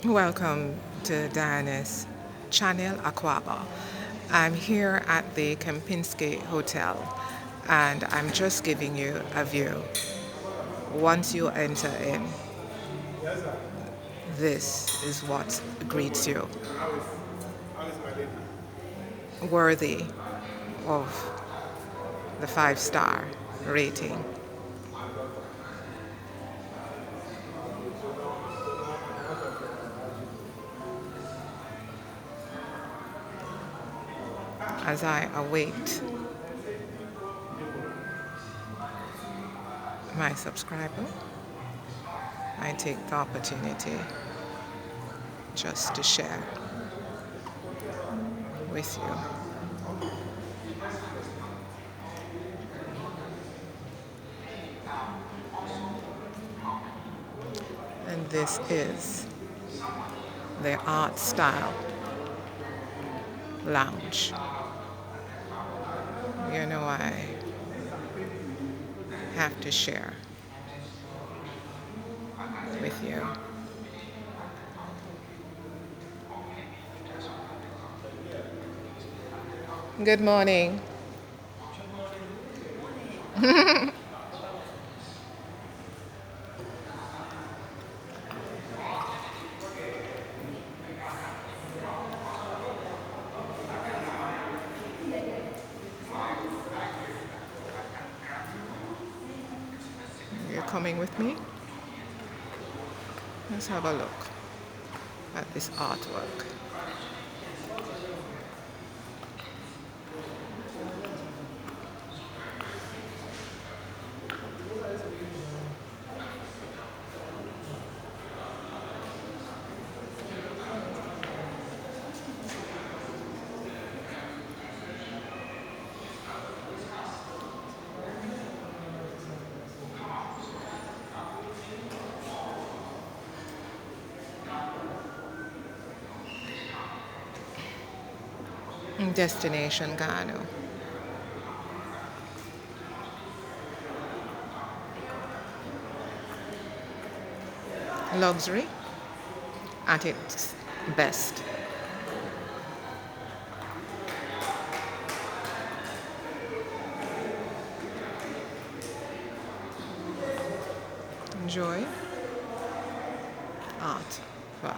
Welcome to Diana's channel, Aquaba. I'm here at the Kempinski Hotel and I'm just giving you a view. Once you enter in, this is what greets you. Worthy of the 5-star rating. As I await my subscriber, I take the opportunity just to share with you. And this is the Art Style Lounge. You know, I have to share with you. Good morning. You're coming with me? Let's have a look at this artwork. Destination Ghana. Luxury at its best. Enjoy art work.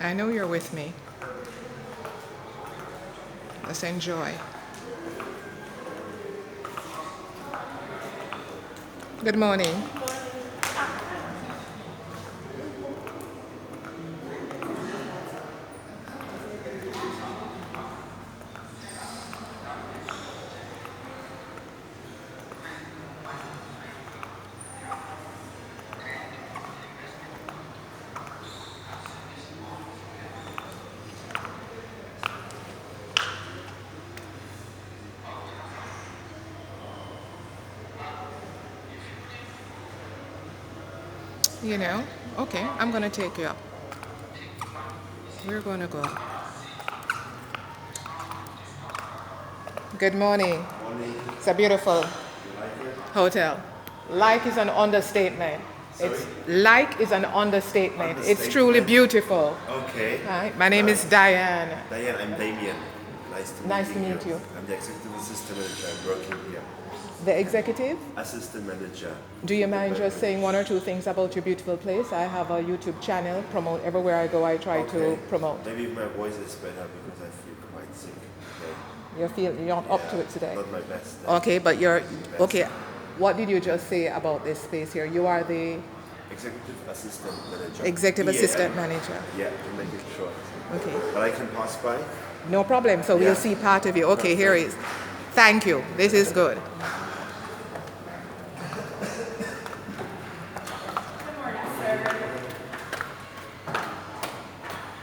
I know you're with me. Let's enjoy. Good morning. You know, okay, I'm gonna take you up. We're gonna go. Good morning. Morning. It's a beautiful You like it? hotel. Like is an understatement. It's like is an understatement. It's truly Understatement. beautiful. Okay. Hi, my name is Diane. Diane, I'm Damien. Nice to meet you. I'm the executive assistant manager. I'm working here. The executive. Assistant manager. Do you mind just saying one or two things about your beautiful place? I have a YouTube channel. Promote everywhere I go. I try to promote. Maybe my voice is better because I feel quite sick today. You're not up to it today. Not my best. Okay, but you're okay. What did you just say about this space here? You are the Executive assistant manager. executive Yeah. assistant manager. Yeah, to make it short. Okay. But I can pass by. No problem. So Yeah. we'll see part of you. Okay, here is. Thank you. This is good.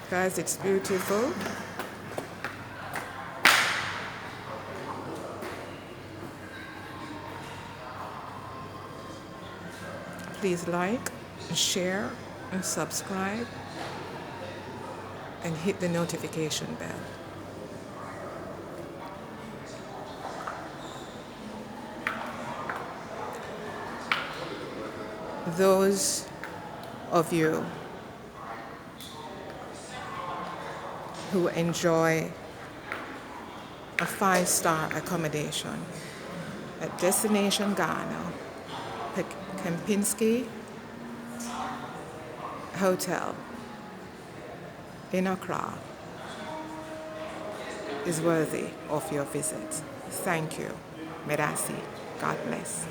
Guys, it's beautiful. Please like, share, and subscribe, and hit the notification bell. Those of you who enjoy a 5-star accommodation at Destination Ghana, Kempinski Hotel in Accra is worthy of your visit. Thank you. Merasi. God bless.